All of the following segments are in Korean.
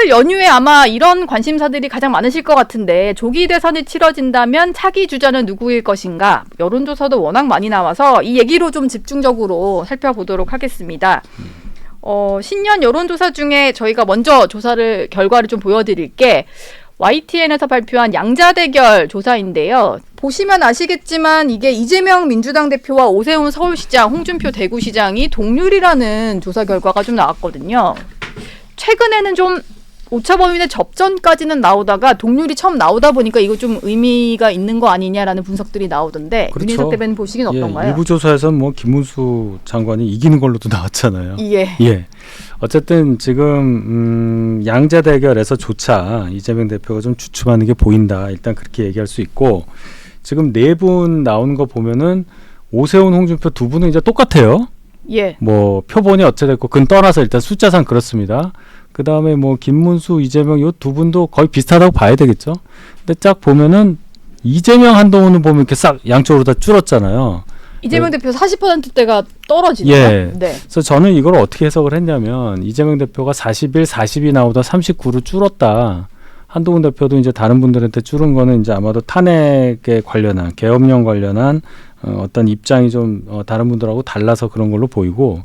설 연휴에 아마 이런 관심사들이 가장 많으실 것 같은데 조기 대선이 치러진다면 차기 주자는 누구일 것인가? 여론조사도 워낙 많이 나와서 이 얘기로 좀 집중적으로 살펴보도록 하겠습니다. 신년 여론조사 중에 저희가 먼저 결과를 좀 보여드릴게 YTN에서 발표한 양자대결 조사인데요. 보시면 아시겠지만 이게 이재명 민주당 대표와 오세훈 서울시장, 홍준표 대구시장이 동률이라는 조사 결과가 좀 나왔거든요. 최근에는 좀 오차범위내 접전까지는 나오다가 동률이 처음 나오다 보니까 이거 좀 의미가 있는 거 아니냐라는 분석들이 나오던데 그렇죠. 윤희석 대변인 보시기는 어떤가요? 일부 조사에서는 뭐 김문수 장관이 이기는 걸로도 나왔잖아요. 예. 어쨌든 지금 양자 대결에서조차 이재명 대표가 좀 주춤하는 게 보인다. 일단 그렇게 얘기할 수 있고 지금 네 분 나오는 거 보면은 오세훈, 홍준표 두 분은 이제 똑같아요. 예. 뭐 표본이 어찌됐고 그건 떠나서 일단 숫자상 그렇습니다. 그 다음에 뭐 김문수, 이재명 요 두 분도 거의 비슷하다고 봐야 되겠죠. 근데 쫙 보면은 이재명, 한동훈은 보면 이렇게 싹 양쪽으로 다 줄었잖아요. 이재명 대표 40%대가 떨어지네요. 예. 네. 그래서 저는 이걸 어떻게 해석을 했냐면 이재명 대표가 41, 40이 나오다 39로 줄었다. 한동훈 대표도 이제 다른 분들한테 줄은 거는 이제 아마도 탄핵에 관련한 계엄령 관련한 어떤 입장이 좀 다른 분들하고 달라서 그런 걸로 보이고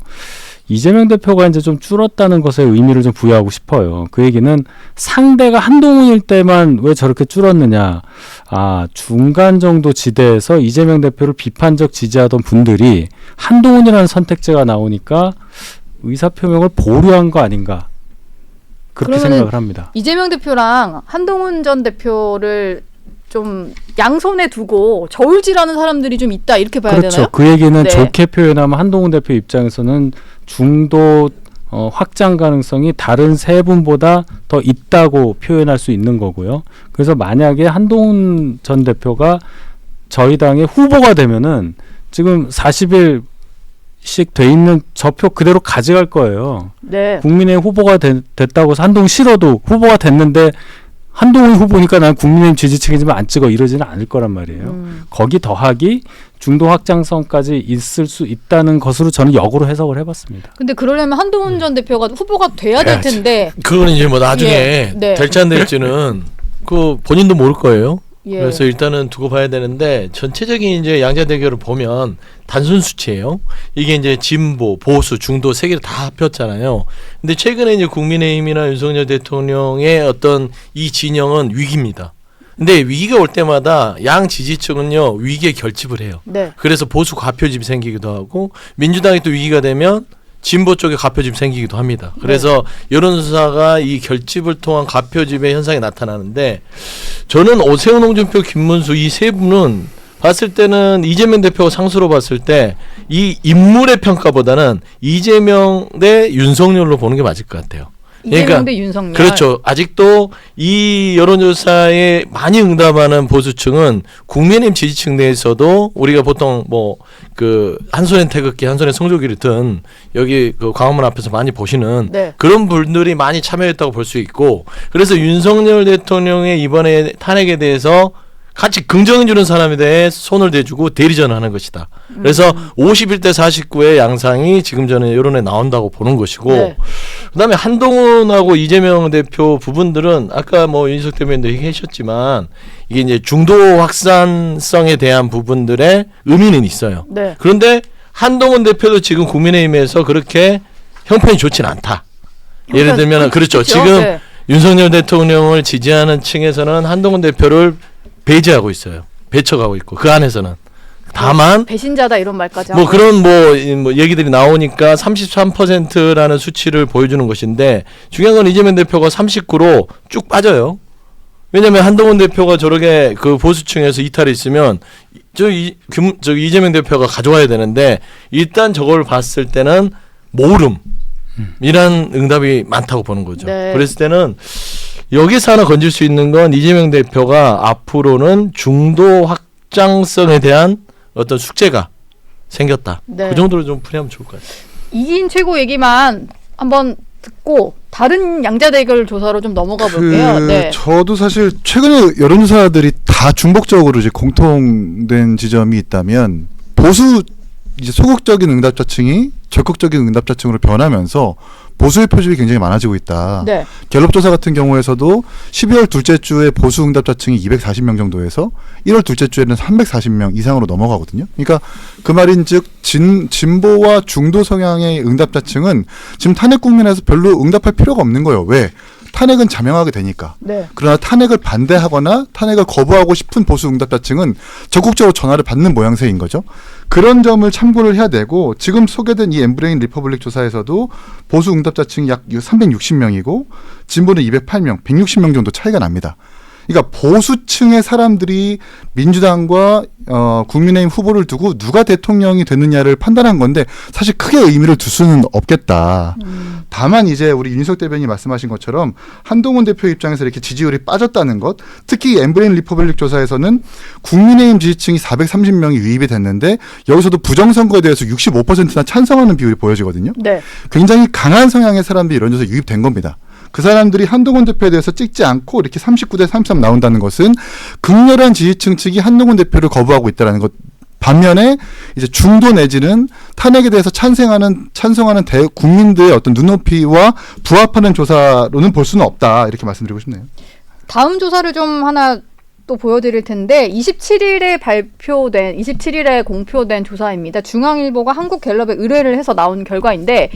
이재명 대표가 이제 좀 줄었다는 것에 의미를 좀 부여하고 싶어요. 그 얘기는 상대가 한동훈일 때만 왜 저렇게 줄었느냐. 중간 정도 지대에서 이재명 대표를 비판적 지지하던 분들이 한동훈이라는 선택지가 나오니까 의사표명을 보류한 거 아닌가. 그렇게 생각을 합니다. 이재명 대표랑 한동훈 전 대표를 좀 양손에 두고 저울질하는 사람들이 좀 있다 이렇게 봐야 그렇죠. 되나요? 그 얘기는 네. 좋게 표현하면 한동훈 대표 입장에서는 중도 확장 가능성이 다른 세 분보다 더 있다고 표현할 수 있는 거고요. 그래서 만약에 한동훈 전 대표가 저희 당의 후보가 되면은 지금 40일씩 돼 있는 저 표 그대로 가져갈 거예요. 네. 국민의힘 후보가 됐다고 해서 한동훈 싫어도 후보가 됐는데 한동훈 후보니까 난 국민의힘 지지층이지만 안 찍어 이러지는 않을 거란 말이에요. 거기 더하기 중도 확장성까지 있을 수 있다는 것으로 저는 역으로 해석을 해봤습니다. 근데 그러려면 한동훈 전 대표가 후보가 돼야 될 텐데. 그건 이제 뭐 나중에 예. 네. 될지 안 될지는 그 본인도 모를 거예요. 예. 그래서 일단은 두고 봐야 되는데 전체적인 이제 양자 대결을 보면 단순 수치예요. 이게 이제 진보, 보수, 중도 세 개를 다 합쳤잖아요. 근데 최근에 이제 국민의힘이나 윤석열 대통령의 어떤 이 진영은 위기입니다. 근데 위기가 올 때마다 양 지지층은요 위기에 결집을 해요. 네. 그래서 보수 과표집이 생기기도 하고 민주당이 또 위기가 되면 진보 쪽에 가표집이 생기기도 합니다. 그래서 여론조사가 이 결집을 통한 가표집의 현상이 나타나는데 저는 오세훈, 홍준표, 김문수 이 세 분은 봤을 때는 이재명 대표가 상수로 봤을 때 이 인물의 평가보다는 이재명 대 윤석열로 보는 게 맞을 것 같아요. 이재명 대 윤석열. 그렇죠. 아직도 이 여론조사에 많이 응답하는 보수층은 국민의힘 지지층 내에서도 우리가 보통 뭐 그 한 손에 태극기 한 손에 성조기를 든 여기 그 광화문 앞에서 많이 보시는 네. 그런 분들이 많이 참여했다고 볼 수 있고 그래서 윤석열 대통령의 이번에 탄핵에 대해서 같이 긍정해주는 사람에 대해 손을 대주고 대리전하는 것이다. 그래서 51대 49의 양상이 지금 저는 여론에 나온다고 보는 것이고 네. 그다음에 한동훈하고 이재명 대표 부분들은 아까 뭐 윤희석 대변인도 얘기하셨지만 이게 이제 중도 확산성에 대한 부분들의 의미는 있어요. 네. 그런데 한동훈 대표도 지금 국민의힘에서 그렇게 형편이 좋지는 않다. 예를 들면 그렇죠. 지금 네. 윤석열 대통령을 지지하는 층에서는 한동훈 대표를 배제하고 있어요. 배척하고 있고 그 안에서는 다만 배신자다 이런 말까지 뭐 하고. 그런 뭐 얘기들이 나오니까 33%라는 수치를 보여주는 것인데 중요한 건 이재명 대표가 39로 쭉 빠져요. 왜냐하면 한동훈 대표가 저렇게 그 보수층에서 이탈이 있으면 저기 이재명 대표가 가져와야 되는데 일단 저걸 봤을 때는 모름이란 응답이 많다고 보는 거죠. 네. 그랬을 때는 여기서 하나 건질 수 있는 건 이재명 대표가 앞으로는 중도 확장성에 대한 어떤 숙제가 생겼다. 네. 그 정도로 좀 풀이하면 좋을 것 같아요. 이긴 최고 얘기만 한번 듣고 다른 양자대결 조사로 좀 넘어가 볼게요. 네. 저도 사실 최근에 여론조사들이 다 중복적으로 이제 공통된 지점이 있다면 보수 이제 소극적인 응답자층이 적극적인 응답자층으로 변하면서 보수의 표집이 굉장히 많아지고 있다. 네. 갤럽 조사 같은 경우에서도 12월 둘째 주에 보수 응답자층이 240명 정도에서 1월 둘째 주에는 340명 이상으로 넘어가거든요. 그러니까 그 말인즉 진보와 중도 성향의 응답자층은 지금 탄핵 국면에서 별로 응답할 필요가 없는 거예요. 왜? 탄핵은 자명하게 되니까. 네. 그러나 탄핵을 반대하거나 탄핵을 거부하고 싶은 보수 응답자층은 적극적으로 전화를 받는 모양새인 거죠. 그런 점을 참고를 해야 되고 지금 소개된 이 엠브레인 리퍼블릭 조사에서도 보수 응답자층이 약 360명이고 진보는 208명, 160명 정도 차이가 납니다. 그러니까 보수층의 사람들이 민주당과 국민의힘 후보를 두고 누가 대통령이 되느냐를 판단한 건데 사실 크게 의미를 둘 수는 없겠다. 다만 이제 우리 윤석 대변인이 말씀하신 것처럼 한동훈 대표 입장에서 이렇게 지지율이 빠졌다는 것, 특히 엠브레인 리퍼블릭 조사에서는 국민의힘 지지층이 430명이 유입이 됐는데 여기서도 부정선거에 대해서 65%나 찬성하는 비율이 보여지거든요. 네. 굉장히 강한 성향의 사람들이 이런 데서 유입된 겁니다. 그 사람들이 한동훈 대표에 대해서 찍지 않고 이렇게 39대 33 나온다는 것은 극렬한 지지층 측이 한동훈 대표를 거부하고 있다는 것. 반면에 이제 중도 내지는 탄핵에 대해서 찬성하는 국민들의 어떤 눈높이와 부합하는 조사로는 볼 수는 없다. 이렇게 말씀드리고 싶네요. 다음 조사를 좀 하나 또 보여드릴 텐데 27일에 공표된 조사입니다. 중앙일보가 한국갤럽에 의뢰를 해서 나온 결과인데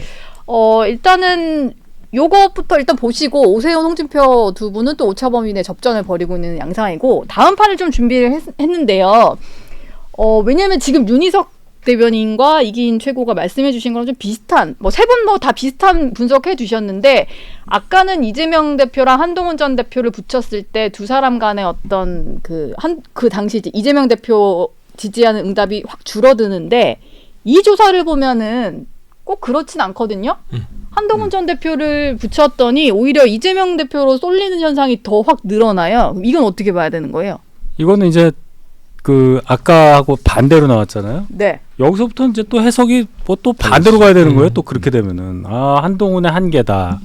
일단은 요것부터 일단 보시고 오세훈, 홍준표 두 분은 또 오차범위내 접전을 벌이고 있는 양상이고 다음 판을 좀 준비를 했는데요. 왜냐하면 지금 윤희석 대변인과 이기인 최고가 말씀해 주신 거랑 좀 비슷한 세 분 다 비슷한 분석해 주셨는데 아까는 이재명 대표랑 한동훈 전 대표를 붙였을 때 두 사람 간의 어떤 그 당시 이재명 대표 지지하는 응답이 확 줄어드는데 이 조사를 보면은 꼭 그렇진 않거든요. 한동훈 전 대표를 붙였더니 오히려 이재명 대표로 쏠리는 현상이 더 확 늘어나요. 이건 어떻게 봐야 되는 거예요? 이거는 이제 그 아까하고 반대로 나왔잖아요. 네. 여기서부터 이제 또 해석이 또 반대로 가야 되는 거예요. 또 그렇게 되면은 한동훈의 한계다.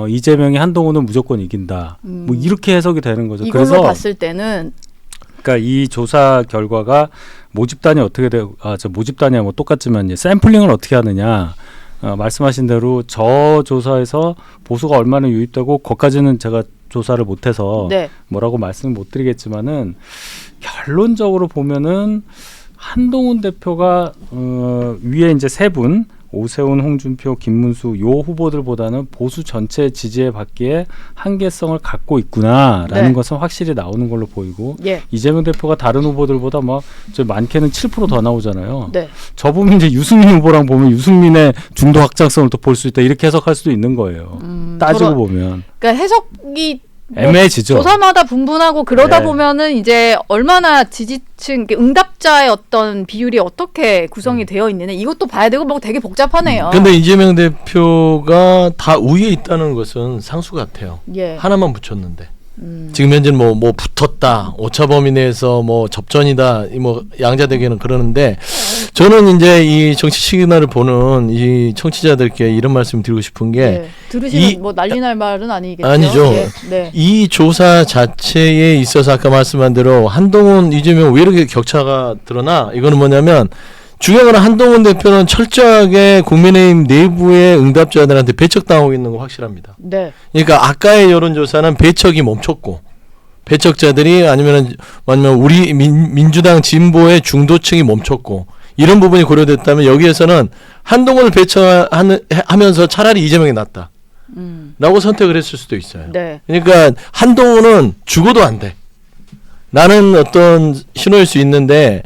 이재명이 한동훈은 무조건 이긴다. 뭐 이렇게 해석이 되는 거죠. 이걸로 그래서 봤을 때는 그러니까 이 조사 결과가 모집단이 어떻게 되고 모집단이야 뭐 똑같지만 이제 샘플링을 어떻게 하느냐. 말씀하신 대로 저 조사에서 보수가 얼마나 유입되고 거기까지는 제가 조사를 못해서 네. 뭐라고 말씀을 못 드리겠지만은 결론적으로 보면은 한동훈 대표가 위에 이제 세 분 오세훈, 홍준표, 김문수 요 후보들보다는 보수 전체 지지에 받기에 한계성을 갖고 있구나라는 네. 것은 확실히 나오는 걸로 보이고 예. 이재명 대표가 다른 후보들보다 저 많게는 7% 더 나오잖아요. 네. 저 보면 이제 유승민 후보랑 보면 유승민의 중도 확장성을 또 볼 수 있다 이렇게 해석할 수도 있는 거예요. 따지고 보면 그러니까 해석이 애매해지죠. 조사마다 분분하고 그러다 네. 보면은 이제 얼마나 지지층 응답자의 어떤 비율이 어떻게 구성이 되어 있느냐 이것도 봐야 되고 뭐 되게 복잡하네요. 근데 이재명 대표가 다 우위에 있다는 것은 상수 같아요. 예. 하나만 붙였는데. 지금 현재는 뭐 붙었다, 오차범위 내에서 뭐 접전이다, 뭐 양자대결은 그러는데 저는 이제 이 정치 시그널을 보는 이 청취자들께 이런 말씀 드리고 싶은 게 네. 들으시면 뭐 난리 날 말은 아니겠죠. 아니죠. 예. 네. 이 조사 자체에 있어서 아까 말씀한 대로 한동훈, 이재명 왜 이렇게 격차가 드러나? 이거는 뭐냐면 중요한 건 한동훈 대표는 철저하게 국민의힘 내부의 응답자들한테 배척당하고 있는 거 확실합니다. 네. 그러니까 아까의 여론조사는 배척이 멈췄고 배척자들이 아니면 우리 민주당 진보의 중도층이 멈췄고 이런 부분이 고려됐다면 여기에서는 한동훈을 배척하면서 차라리 이재명이 낫다 라고 선택을 했을 수도 있어요. 네. 그러니까 한동훈은 죽어도 안 돼 라는 어떤 신호일 수 있는데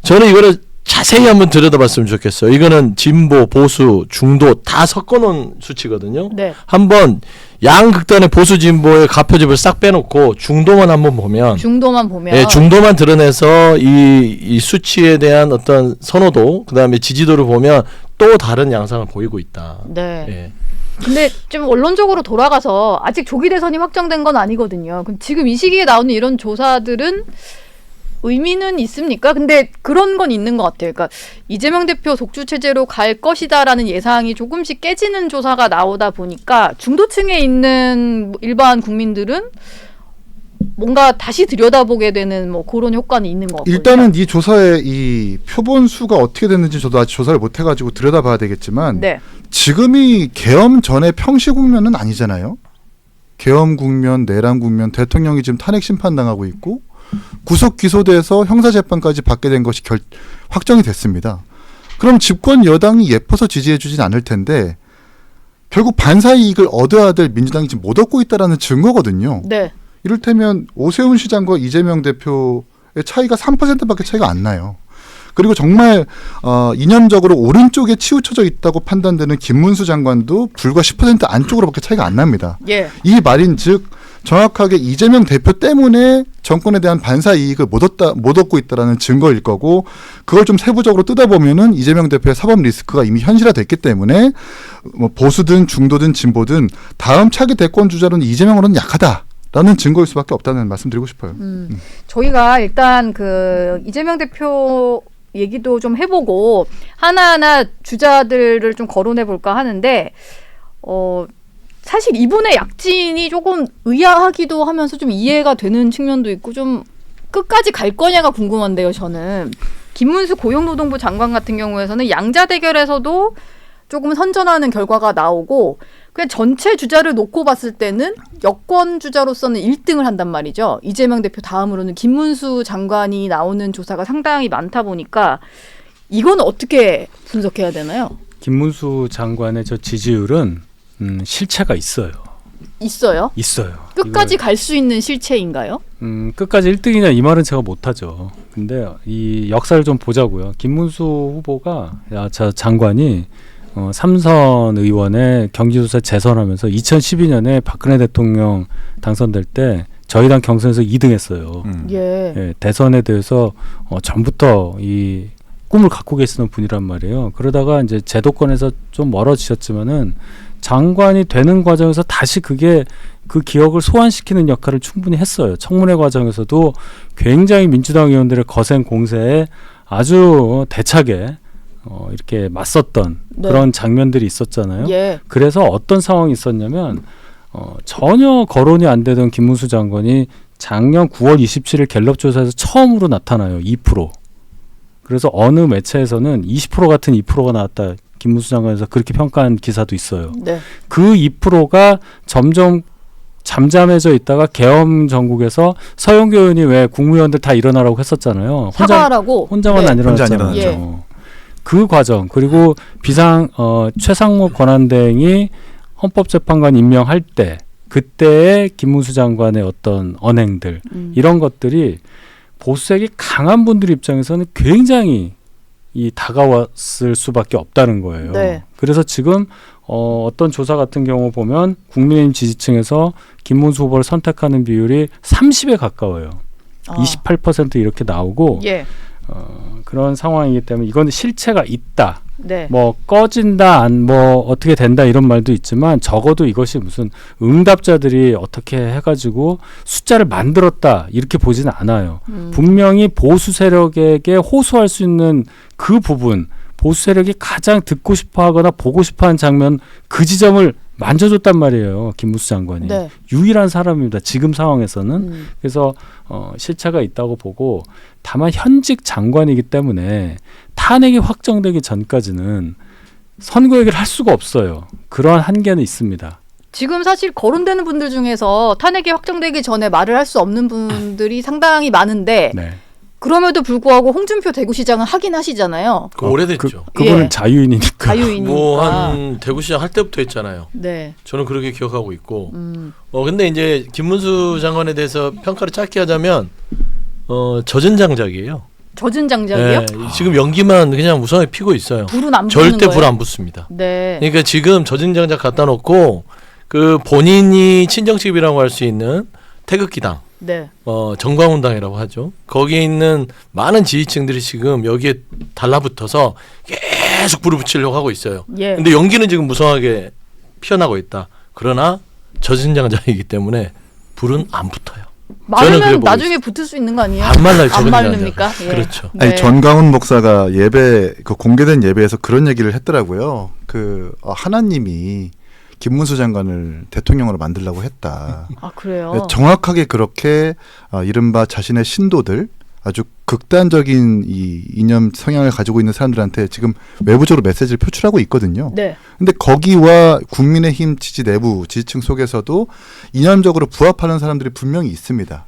저는 이거를 자세히 한번 들여다봤으면 좋겠어요. 이거는 진보, 보수, 중도 다 섞어놓은 수치거든요. 네. 한번 양극단의 보수 진보의 가표집을 싹 빼놓고 중도만 한번 보면 중도만 보면 예, 중도만 드러내서 이 수치에 대한 어떤 선호도 그다음에 지지도를 보면 또 다른 양상을 보이고 있다. 네. 예. 근데 좀 원론적으로 돌아가서 아직 조기 대선이 확정된 건 아니거든요. 그럼 지금 이 시기에 나오는 이런 조사들은 의미는 있습니까? 근데 그런 건 있는 것 같아요. 그러니까 이재명 대표 독주 체제로 갈 것이다라는 예상이 조금씩 깨지는 조사가 나오다 보니까 중도층에 있는 일반 국민들은 뭔가 다시 들여다보게 되는 뭐 그런 효과는 있는 것 같거든요. 일단은 이 조사의 이 표본 수가 어떻게 됐는지 저도 아직 조사를 못 해가지고 들여다봐야 되겠지만 네. 지금이 계엄 전에 평시 국면은 아니잖아요. 계엄 국면, 내란 국면, 대통령이 지금 탄핵 심판당하고 있고 구속 기소돼서 형사재판까지 받게 된 것이 확정이 됐습니다. 그럼 집권 여당이 예뻐서 지지해주진 않을 텐데 결국 반사 이익을 얻어야 될 민주당이 지금 못 얻고 있다는 증거거든요. 네. 이를테면 오세훈 시장과 이재명 대표의 차이가 3%밖에 차이가 안 나요. 그리고 정말 이념적으로 오른쪽에 치우쳐져 있다고 판단되는 김문수 장관도 불과 10% 안쪽으로밖에 차이가 안 납니다. 예. 이 말인즉 정확하게 이재명 대표 때문에 정권에 대한 반사 이익을 못 얻고 있다는 증거일 거고 그걸 좀 세부적으로 뜯어보면은 이재명 대표의 사법 리스크가 이미 현실화됐기 때문에 뭐 보수든 중도든 진보든 다음 차기 대권 주자로는 이재명으로는 약하다라는 증거일 수밖에 없다는 말씀드리고 싶어요. 저희가 일단 그 이재명 대표 얘기도 좀 해보고 하나하나 주자들을 좀 거론해 볼까 하는데 사실 이분의 약진이 조금 의아하기도 하면서 좀 이해가 되는 측면도 있고 좀 끝까지 갈 거냐가 궁금한데요. 저는 김문수 고용노동부 장관 같은 경우에서는 양자 대결에서도 조금 선전하는 결과가 나오고 그냥 전체 주자를 놓고 봤을 때는 여권 주자로서는 1등을 한단 말이죠. 이재명 대표 다음으로는 김문수 장관이 나오는 조사가 상당히 많다 보니까 이건 어떻게 분석해야 되나요? 김문수 장관의 저 지지율은 실체가 있어요. 있어요? 있어요. 끝까지 갈 수 있는 실체인가요? 끝까지 1등이냐 이 말은 제가 못하죠. 근데 이 역사를 좀 보자고요. 김문수 후보가 저 장관이 삼선 의원에 경기도사 재선하면서 2012년에 박근혜 대통령 당선될 때 저희 당 경선에서 2등했어요. 예. 예, 대선에 대해서 전부터 이 꿈을 갖고 계시는 분이란 말이에요. 그러다가 이제 제도권에서 좀 멀어지셨지만은 장관이 되는 과정에서 다시 그게 그 기억을 소환시키는 역할을 충분히 했어요. 청문회 과정에서도 굉장히 민주당 의원들의 거센 공세에 아주 대차게 이렇게 맞섰던 네. 그런 장면들이 있었잖아요. 예. 그래서 어떤 상황이 있었냐면 전혀 거론이 안 되던 김문수 장관이 작년 9월 27일 갤럽 조사에서 처음으로 나타나요. 2%. 그래서 어느 매체에서는 20% 같은 2%가 나왔다. 김문수 장관에서 그렇게 평가한 기사도 있어요. 네. 그 2%가 점점 잠잠해져 있다가 계엄 전국에서 서영교 의원이 왜 국무위원들 다 일어나라고 했었잖아요. 사과하라고. 혼자만 네. 안 일어났잖아요. 혼자 안 일어났죠. 그 과정 그리고 최상목 권한대행이 헌법재판관 임명할 때 그때의 김문수 장관의 어떤 언행들 이런 것들이 보수색이 강한 분들 입장에서는 굉장히 다가왔을 수밖에 없다는 거예요. 네. 그래서 지금 어떤 조사 같은 경우 보면 국민의힘 지지층에서 김문수 후보를 선택하는 비율이 30에 가까워요. 28% 이렇게 나오고 예. 그런 상황이기 때문에 이건 실체가 있다. 네. 뭐 꺼진다, 뭐 어떻게 된다 이런 말도 있지만 적어도 이것이 무슨 응답자들이 어떻게 해가지고 숫자를 만들었다 이렇게 보지는 않아요. 분명히 보수 세력에게 호소할 수 있는 그 부분, 보수 세력이 가장 듣고 싶어하거나 보고 싶어하는 장면 그 지점을 만져줬단 말이에요. 김문수 장관이. 네. 유일한 사람입니다. 지금 상황에서는. 그래서 실체가 있다고 보고 다만 현직 장관이기 때문에 탄핵이 확정되기 전까지는 선거 얘기를 할 수가 없어요. 그러한 한계는 있습니다. 지금 사실 거론되는 분들 중에서 탄핵이 확정되기 전에 말을 할 수 없는 분들이 상당히 많은데 네. 그럼에도 불구하고 홍준표 대구시장은 하긴 하시잖아요. 그 오래됐죠. 그분은 예. 자유인이니까. 자유인이니까. 뭐 한 대구시장 할 때부터 했잖아요. 네. 저는 그렇게 기억하고 있고. 근데 이제 김문수 장관에 대해서 평가를 짧게 하자면 젖은 장작이에요. 젖은 장작이요? 네, 지금 연기만 그냥 무성하게 피고 있어요. 불은 안 붙는 절대 거예요? 불 안 붙습니다. 네. 그러니까 지금 젖은 장작 갖다 놓고 그 본인이 친정집이라고 할 수 있는 태극기당, 네. 정광훈당이라고 하죠. 거기에 있는 많은 지지층들이 지금 여기에 달라붙어서 계속 불을 붙이려고 하고 있어요. 예. 근데 연기는 지금 무성하게 피어나고 있다. 그러나 젖은 장작이기 때문에 불은 안 붙어요. 저는 그래 마르면 보고 나중에 붙을 수 있는 거 아니에요? 안 말라요. 안 젖은 마릅니까? 장작. 예. 그렇죠. 네. 아니 전광훈 목사가 그 공개된 예배에서 그런 얘기를 했더라고요. 하나님이 김문수 장관을 대통령으로 만들려고 했다. 아 그래요? 정확하게 그렇게 이른바 자신의 신도들 아주 극단적인 이 이념 성향을 가지고 있는 사람들한테 지금 외부적으로 메시지를 표출하고 있거든요. 네. 근데 거기와 국민의힘 지지 내부 지지층 속에서도 이념적으로 부합하는 사람들이 분명히 있습니다.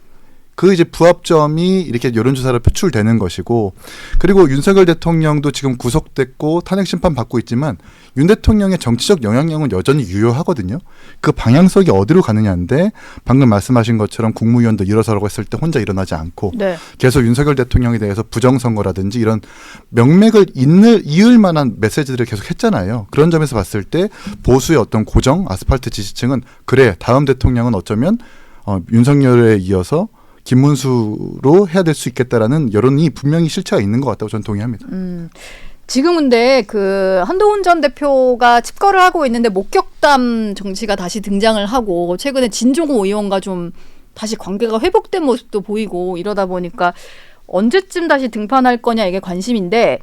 그 이제 부합점이 이렇게 여론조사로 표출되는 것이고, 그리고 윤석열 대통령도 지금 구속됐고 탄핵 심판 받고 있지만 윤 대통령의 정치적 영향력은 여전히 유효하거든요. 그 방향성이 어디로 가느냐인데, 방금 말씀하신 것처럼 국무위원도 일어서라고 했을 때 혼자 일어나지 않고 네. 계속 윤석열 대통령에 대해서 부정선거라든지 이런 명맥을 이을 만한 메시지들을 계속 했잖아요. 그런 점에서 봤을 때 보수의 어떤 고정 아스팔트 지지층은 그래, 다음 대통령은 어쩌면 윤석열에 이어서 김문수로 해야 될 수 있겠다라는 여론이 분명히 실체가 있는 것 같다고 저는 동의합니다. 지금 근데 그 한동훈 전 대표가 집거를 하고 있는데 목격담 정치가 다시 등장을 하고, 최근에 진종호 의원과 좀 다시 관계가 회복된 모습도 보이고 이러다 보니까 언제쯤 다시 등판할 거냐 이게 관심인데,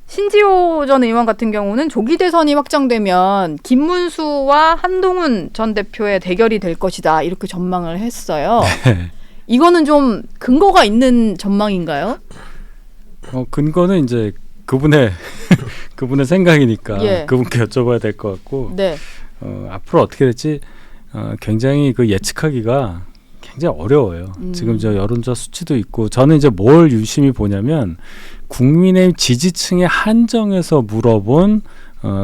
신지호 전 의원 같은 경우는 조기 대선이 확정되면 김문수와 한동훈 전 대표의 대결이 될 것이다 이렇게 전망을 했어요. 네. 이거는 좀 근거가 있는 전망인가요? 근거는 이제 그분의 생각이니까 예. 그분께 여쭤봐야 될 것 같고, 네. 앞으로 어떻게 될지 굉장히 그 예측하기가 굉장히 어려워요. 지금 저 여론조사 수치도 있고, 저는 이제 뭘 유심히 보냐면 국민의힘 지지층의 한정에서 물어본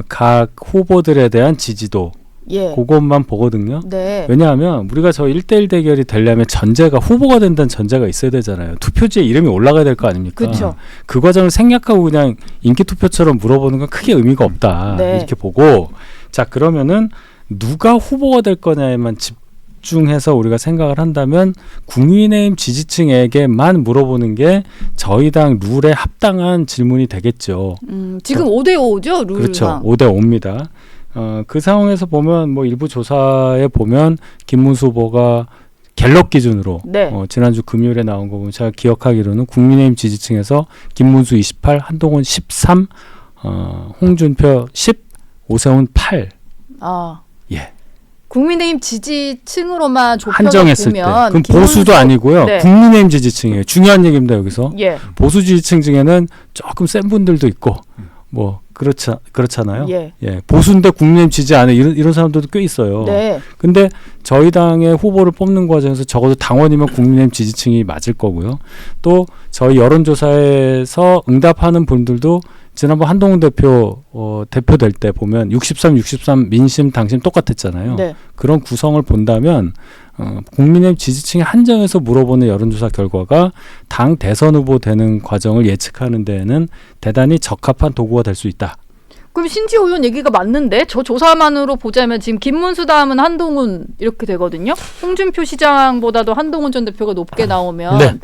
각 후보들에 대한 지지도, 예. 그것만 보거든요. 네. 왜냐하면 우리가 저 1대1 대결이 되려면 전제가 후보가 된다는 전제가 있어야 되잖아요. 투표지에 이름이 올라가야 될 거 아닙니까? 그렇죠. 그 과정을 생략하고 그냥 인기 투표처럼 물어보는 건 크게 의미가 없다. 네. 이렇게 보고, 자 그러면은 누가 후보가 될 거냐에만 집중해서 우리가 생각을 한다면 국민의힘 지지층에게만 물어보는 게 저희 당 룰에 합당한 질문이 되겠죠. 지금 5대5죠, 룰상. 그렇죠. 5대5입니다. 그 상황에서 보면 뭐 일부 조사에 보면 김문수 후보가 갤럽 기준으로 네. 지난주 금요일에 나온 거 보면 제가 기억하기로는 국민의힘 지지층에서 김문수 28, 한동훈 13, 홍준표 10, 오세훈 8. 아. 예. 국민의힘 지지층으로만 좁혀서 한정했을 때. 보면 그럼 보수도 아니고요. 네. 국민의힘 지지층이에요. 중요한 얘기입니다, 여기서. 예. 보수 지지층 중에는 조금 센 분들도 있고 뭐 그렇잖아요. 예. 보수인데 국민의힘 지지 안 해. 이런 사람들도 꽤 있어요. 네. 근데 저희 당의 후보를 뽑는 과정에서 적어도 당원이면 국민의힘 지지층이 맞을 거고요. 또 저희 여론조사에서 응답하는 분들도 지난번 한동훈 대표 대표될 때 보면 63 민심 당심 똑같았잖아요. 네. 그런 구성을 본다면 국민의힘 지지층의 한정에서 물어보는 여론조사 결과가 당 대선 후보 되는 과정을 예측하는 데에는 대단히 적합한 도구가 될 수 있다. 그럼 신지호 의원 얘기가 맞는데, 저 조사만으로 보자면 지금 김문수 다음은 한동훈 이렇게 되거든요. 홍준표 시장보다도 한동훈 전 대표가 높게 나오면 네.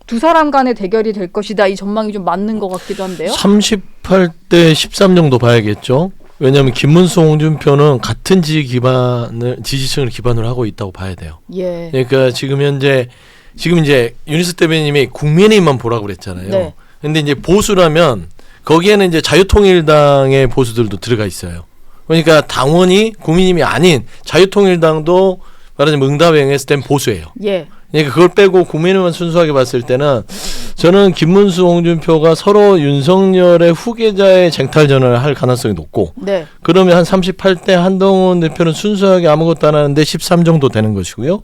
두 사람 간의 대결이 될 것이다. 이 전망이 좀 맞는 것 같기도 한데요. 38대 13 정도 봐야겠죠. 왜냐하면 김문수, 홍준표는 같은 지지층을 기반으로 하고 있다고 봐야 돼요. 예. 그러니까 지금 이제 윤희숙 대변인님이 국민의힘만 보라고 그랬잖아요. 네. 근데 이제 보수라면 거기에는 이제 자유통일당의 보수들도 들어가 있어요. 그러니까 당원이 국민의힘이 아닌 자유통일당도 말하자면 응답에 응했을 땐 보수예요. 예. 그러니까 그걸 빼고 국민의힘만 순수하게 봤을 때는 저는 김문수, 홍준표가 서로 윤석열의 후계자의 쟁탈전을 할 가능성이 높고, 네. 그러면 한 38대 한동훈 대표는 순수하게 아무것도 안 하는데 13 정도 되는 것이고요.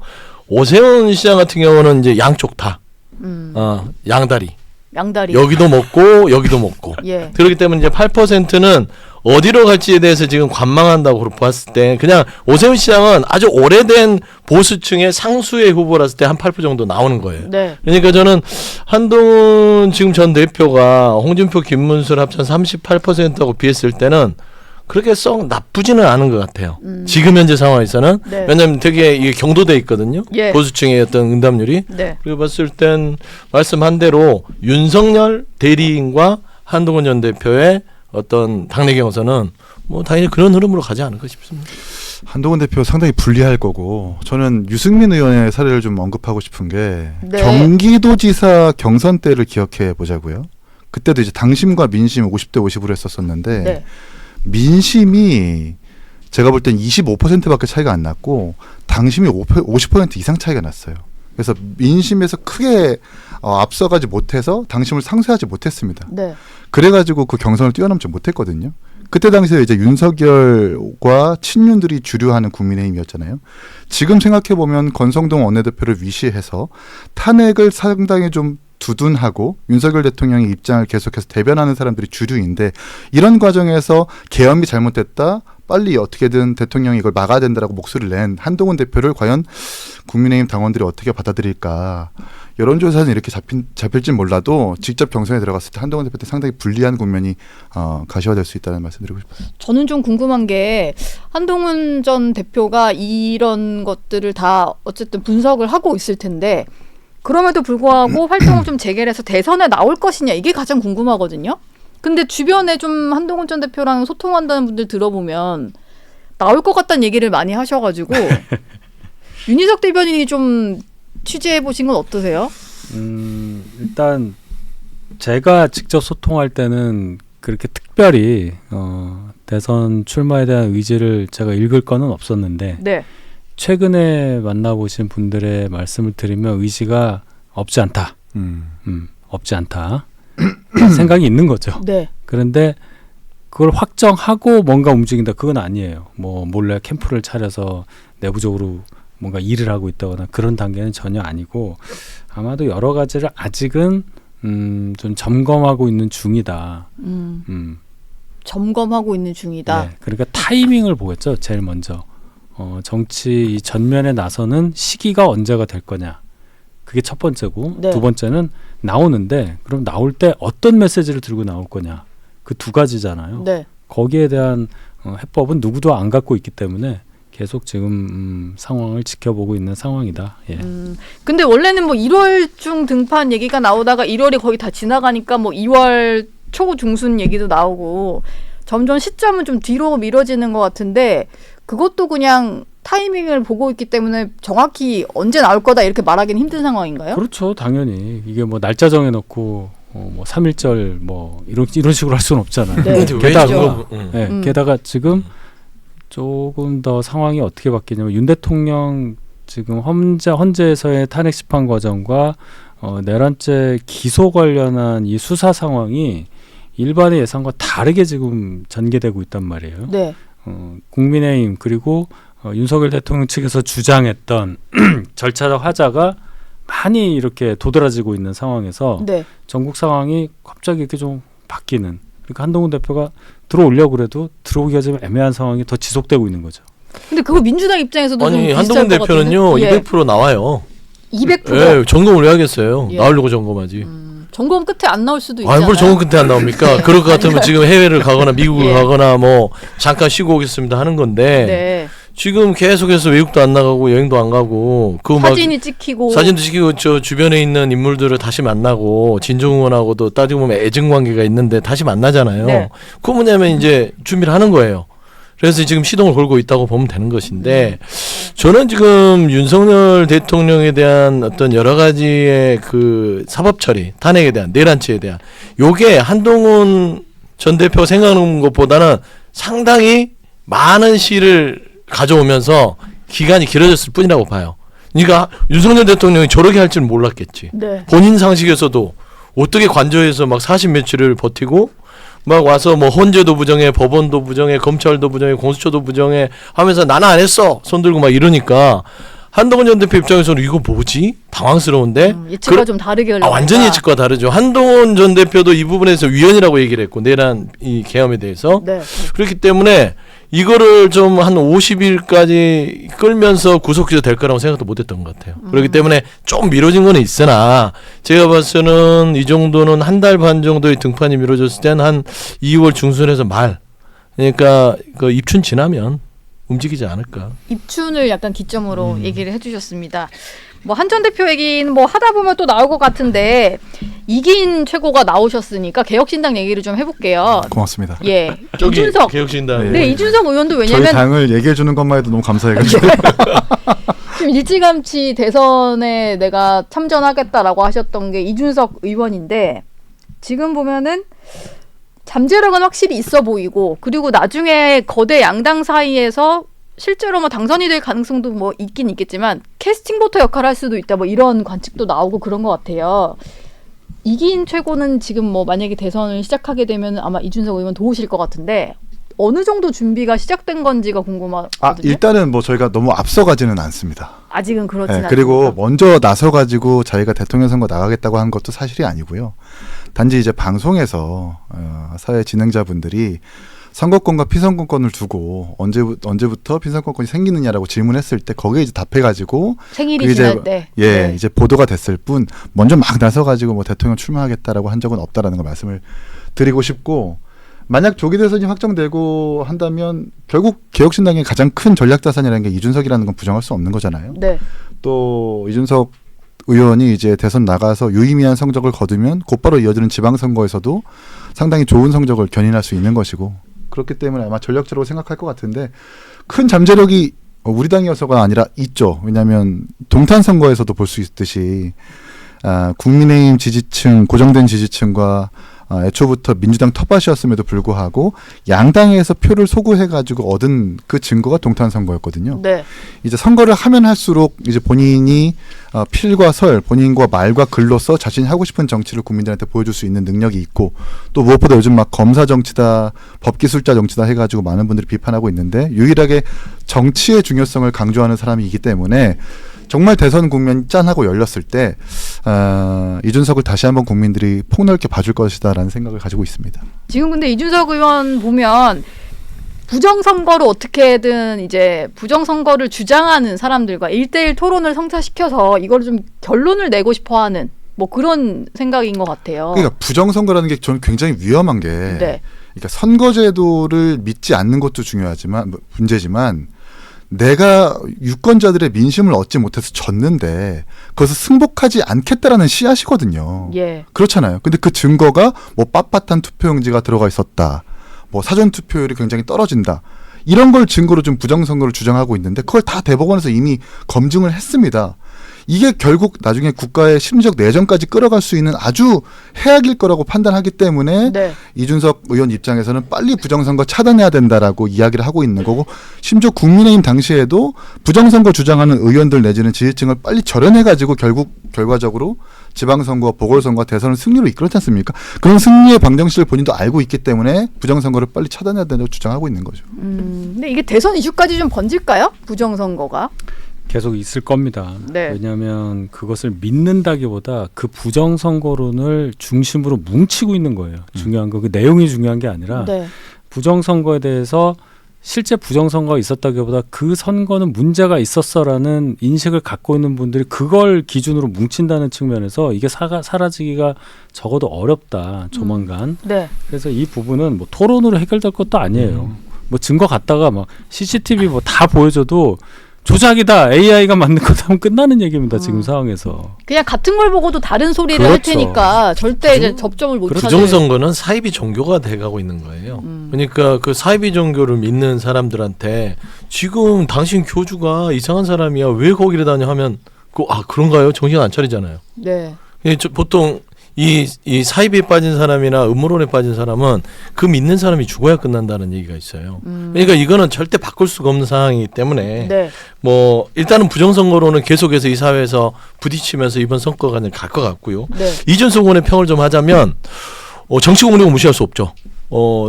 오세훈 시장 같은 경우는 이제 양쪽 다 양다리. 여기도 먹고 여기도 먹고. 예. 그렇기 때문에 이제 8%는 어디로 갈지에 대해서 지금 관망한다고 봤을 때 그냥 오세훈 시장은 아주 오래된 보수층의 상수의 후보라서 때 한 8% 정도 나오는 거예요. 네. 그러니까 저는 한동훈 지금 전 대표가 홍준표, 김문수를 합쳐 38%하고 비했을 때는 그렇게 썩 나쁘지는 않은 것 같아요. 지금 현재 상황에서는. 네. 왜냐하면 되게 이게 경도돼 있거든요. 예. 보수층의 어떤 응답률이. 네. 그리고 봤을 땐 말씀한 대로 윤석열 대리인과 한동훈 전 대표의 어떤 당내 경선은 뭐 당연히 그런 흐름으로 가지 않을까 싶습니다. 한동훈 대표 상당히 불리할 거고, 저는 유승민 의원의 사례를 좀 언급하고 싶은 게 네. 경기도지사 경선 때를 기억해 보자고요. 그때도 이제 당심과 민심 50대 50으로 했었었는데 네. 민심이 제가 볼 땐 25%밖에 차이가 안 났고 당심이 50% 이상 차이가 났어요. 그래서 민심에서 크게 앞서가지 못해서 당심을 상쇄하지 못했습니다. 네. 그래가지고 그 경선을 뛰어넘지 못했거든요. 그때 당시에 이제 윤석열과 친윤들이 주류하는 국민의힘이었잖아요. 지금 생각해 보면 권성동 원내대표를 위시해서 탄핵을 상당히 좀 두둔하고 윤석열 대통령의 입장을 계속해서 대변하는 사람들이 주류인데 이런 과정에서 계엄이 잘못됐다. 빨리 어떻게든 대통령이 이걸 막아야 된다라고 목소리를 낸 한동훈 대표를 과연 국민의힘 당원들이 어떻게 받아들일까. 여론조사는 이렇게 잡힐진 몰라도 직접 경선에 들어갔을 때 한동훈 대표 때 상당히 불리한 국면이 가시화될 수 있다는 말씀드리고 싶어요. 저는 좀 궁금한 게 한동훈 전 대표가 이런 것들을 다 어쨌든 분석을 하고 있을 텐데 그럼에도 불구하고 활동을 좀 재개해서 대선에 나올 것이냐 이게 가장 궁금하거든요. 근데 주변에 좀 한동훈 전 대표랑 소통한다는 분들 들어보면 나올 것 같다는 얘기를 많이 하셔가지고 윤희석 대변인이 좀 취재해 보신 건 어떠세요? 일단 제가 직접 소통할 때는 그렇게 특별히 대선 출마에 대한 의지를 제가 읽을 거는 없었는데 네. 최근에 만나보신 분들의 말씀을 드리면 의지가 없지 않다. 없지 않다. 생각이 있는 거죠. 네. 그런데 그걸 확정하고 뭔가 움직인다. 그건 아니에요. 뭐 몰래 캠프를 차려서 내부적으로 뭔가 일을 하고 있다거나 그런 단계는 전혀 아니고 아마도 여러 가지를 아직은 좀 점검하고 있는 중이다. 점검하고 있는 중이다. 네, 그러니까 타이밍을 보겠죠. 제일 먼저 정치 이 전면에 나서는 시기가 언제가 될 거냐. 그게 첫 번째고 네. 두 번째는 나오는데 그럼 나올 때 어떤 메시지를 들고 나올 거냐. 그 두 가지잖아요. 네. 거기에 대한 해법은 누구도 안 갖고 있기 때문에 계속 지금 상황을 지켜보고 있는 상황이다. 예. 근데 원래는 뭐 1월 중 등판 얘기가 나오다가 1월이 거의 다 지나가니까 뭐 2월 초 중순 얘기도 나오고 점점 시점은 좀 뒤로 미뤄지는 것 같은데 그것도 그냥 타이밍을 보고 있기 때문에 정확히 언제 나올 거다 이렇게 말하기는 힘든 상황인가요? 그렇죠. 당연히 이게 뭐 날짜 정해놓고 뭐 3.1절 뭐 이런 식으로 할 수는 없잖아요. 네. 게다가 그렇죠. 게다가 지금 조금 더 상황이 어떻게 바뀌냐면 윤 대통령 지금 헌재에서의 탄핵 심판 과정과 내란죄 기소 관련한 이 수사 상황이 일반의 예상과 다르게 지금 전개되고 있단 말이에요. 네. 국민의힘 그리고 윤석열 대통령 측에서 주장했던 절차적 하자가 많이 이렇게 도드라지고 있는 상황에서 네. 전국 상황이 갑자기 이렇게 좀 바뀌는 그러니까 한동훈 대표가 들어오려고 그래도 들어오기가 좀 애매한 상황이 더 지속되고 있는 거죠. 근데 그거 민주당 입장에서도 좀 아니 비슷할 한동훈 것 대표는요 같은데? 200% 나와요. 200%? 예, 점검을 왜 하겠어요. 예. 나오려고 점검하지. 점검 끝에 안 나올 수도 있잖아요. 아니 뭘 점검 끝에 안 나옵니까? 그럴 것 같으면 지금 해외를 가거나 미국을 예. 가거나 뭐 잠깐 쉬고 오겠습니다 하는 건데 네. 지금 계속해서 외국도 안 나가고 여행도 안 가고 그 막 사진이 찍히고 사진도 찍히고 저 주변에 있는 인물들을 다시 만나고 진정 의원하고도 따지고 보면 애증 관계가 있는데 다시 만나잖아요. 네. 그거 뭐냐면 이제 준비를 하는 거예요. 그래서 지금 시동을 걸고 있다고 보면 되는 것인데 저는 지금 윤석열 대통령에 대한 어떤 여러 가지의 그 사법 처리, 탄핵에 대한 내란죄에 대한 요게 한동훈 전 대표 생각하는 것보다는 상당히 많은 시를 가져오면서 기간이 길어졌을 뿐이라고 봐요. 그러니까 윤석열 대통령이 저렇게 할 줄 몰랐겠지. 네. 본인 상식에서도 어떻게 관저에서 막 40 며칠을 버티고 막 와서 뭐 헌재도 부정해, 법원도 부정해, 검찰도 부정해, 공수처도 부정해 하면서 나는 안 했어 손 들고 막 이러니까 한동훈 전 대표 입장에서는 이거 뭐지? 당황스러운데 예측과 좀 다르게 흘러간다. 완전히 예측과 다르죠. 한동훈 전 대표도 이 부분에서 위헌이라고 얘기를 했고 내란 이 계엄에 대해서 네. 그렇기 때문에 이거를 좀 한 50일까지 끌면서 구속기소 될 거라고 생각도 못했던 것 같아요. 그렇기 때문에 좀 미뤄진 건 있으나 제가 봤을 때는 이 정도는 한 달 반 정도의 등판이 미뤄졌을 때는 한 2월 중순에서 말 그러니까 그 입춘 지나면 움직이지 않을까. 입춘을 약간 기점으로 얘기를 해주셨습니다. 뭐 한 전 대표 얘기는 뭐 하다 보면 또 나올 것 같은데 이긴 최고가 나오셨으니까 개혁신당 얘기를 좀 해볼게요. 고맙습니다. 예, 저기 이준석. 개혁신당. 네, 이준석 의원도 저희 왜냐면 당을 얘기해 주는 것만 해도 너무 감사해가지고 지금 일찌감치 대선에 내가 참전하겠다라고 하셨던 게 이준석 의원인데 지금 보면은 잠재력은 확실히 있어 보이고 그리고 나중에 거대 양당 사이에서 실제로 뭐 당선이 될 가능성도 뭐 있긴 있겠지만 캐스팅 보터 역할을 할 수도 있다 뭐 이런 관측도 나오고 그런 것 같아요. 이기인 최고는 지금 뭐 만약에 대선을 시작하게 되면 아마 이준석 의원 도우실 것 같은데 어느 정도 준비가 시작된 건지가 궁금하거든요. 일단은 뭐 저희가 너무 앞서가지는 않습니다. 아직은 그렇진 그리고 않습니까? 먼저 나서가지고 자기가 대통령 선거 나가겠다고 한 것도 사실이 아니고요. 단지 이제 방송에서 사회 진행자분들이 선거권과 피선거권을 두고 언제부터 피선거권이 생기느냐라고 질문했을 때 거기에 이제 답해가지고 생일이 그게 지날 때. 네. 이제 보도가 됐을 뿐 먼저 막 나서가지고 뭐 대통령 출마하겠다라고 한 적은 없다라는 걸 말씀을 드리고 싶고 만약 조기 대선이 확정되고 한다면 결국 개혁신당의 가장 큰 전략 자산이라는 게 이준석이라는 건 부정할 수 없는 거잖아요. 네. 또 이준석 의원이 이제 대선 나가서 유의미한 성적을 거두면 곧바로 이어지는 지방선거에서도 상당히 좋은 성적을 견인할 수 있는 것이고 그렇기 때문에 아마 전략적으로 생각할 것 같은데 큰 잠재력이 우리 당이어서가 아니라 있죠. 왜냐하면 동탄 선거에서도 볼 수 있듯이 국민의힘 지지층 고정된 지지층과 애초부터 민주당 텃밭이었음에도 불구하고 양당에서 표를 소구해가지고 얻은 그 증거가 동탄 선거였거든요. 네. 이제 선거를 하면 할수록 이제 본인이 필과 설, 본인과 말과 글로써 자신이 하고 싶은 정치를 국민들한테 보여줄 수 있는 능력이 있고 또 무엇보다 요즘 막 검사 정치다, 법기술자 정치다 해가지고 많은 분들이 비판하고 있는데 유일하게 정치의 중요성을 강조하는 사람이기 때문에 정말 대선 국면이 짠하고 열렸을 때 이준석을 다시 한번 국민들이 폭넓게 봐줄 것이다라는 생각을 가지고 있습니다. 지금 근데 이준석 의원 보면 부정선거로 어떻게든 이제 부정선거를 주장하는 사람들과 1대1 토론을 성사시켜서 이걸 좀 결론을 내고 싶어하는 뭐 그런 생각인 것 같아요. 그러니까 부정선거라는 게 저는 굉장히 위험한 게 네. 그러니까 선거제도를 믿지 않는 것도 중요하지만 문제지만 내가 유권자들의 민심을 얻지 못해서 졌는데 그것을 승복하지 않겠다라는 씨앗이거든요. 예. 그렇잖아요. 근데 그 증거가 뭐 빳빳한 투표용지가 들어가 있었다. 뭐 사전 투표율이 굉장히 떨어진다. 이런 걸 증거로 좀 부정선거를 주장하고 있는데 그걸 다 대법원에서 이미 검증을 했습니다. 이게 결국 나중에 국가의 심리적 내전까지 끌어갈 수 있는 아주 해악일 거라고 판단하기 때문에 네. 이준석 의원 입장에서는 빨리 부정선거 차단해야 된다라고 이야기를 하고 있는 거고 심지어 국민의힘 당시에도 부정선거 주장하는 의원들 내지는 지지층을 빨리 절연해가지고 결국 결과적으로 지방선거, 보궐선거, 대선을 승리로 이끌었지 않습니까? 그런 승리의 방정식을 본인도 알고 있기 때문에 부정선거를 빨리 차단해야 된다고 주장하고 있는 거죠. 근데 이게 대선 이슈까지 좀 번질까요? 부정선거가? 계속 있을 겁니다. 네. 왜냐하면 그것을 믿는다기보다 그 부정선거론을 중심으로 뭉치고 있는 거예요. 중요한 거 그 내용이 중요한 게 아니라 네. 부정선거에 대해서 실제 부정선거가 있었다기보다 그 선거는 문제가 있었어라는 인식을 갖고 있는 분들이 그걸 기준으로 뭉친다는 측면에서 이게 사라지기가 적어도 어렵다. 조만간. 네. 그래서 이 부분은 뭐 토론으로 해결될 것도 아니에요. 뭐 증거 갖다가 막 CCTV 뭐 다 보여줘도 조작이다, AI가 만든 거다 하면 끝나는 얘기입니다. 지금 상황에서. 그냥 같은 걸 보고도 다른 소리를 할 그렇죠. 테니까 절대 이제 접점을 못 찾아요. 부정선거는 사이비 종교가 돼가고 있는 거예요. 그러니까 그 사이비 종교를 믿는 사람들한테 지금 당신 교주가 이상한 사람이야 왜 거기를 다녀 하면 그런가요? 정신 안 차리잖아요. 네. 보통 이 사이비에 빠진 사람이나 음모론에 빠진 사람은 그 믿는 사람이 죽어야 끝난다는 얘기가 있어요. 그러니까 이거는 절대 바꿀 수가 없는 상황이기 때문에 네. 뭐 일단은 부정선거로는 계속해서 이 사회에서 부딪히면서 이번 선거가 갈 것 같고요. 네. 이준석 의원의 평을 좀 하자면 정치 공력은 무시할 수 없죠.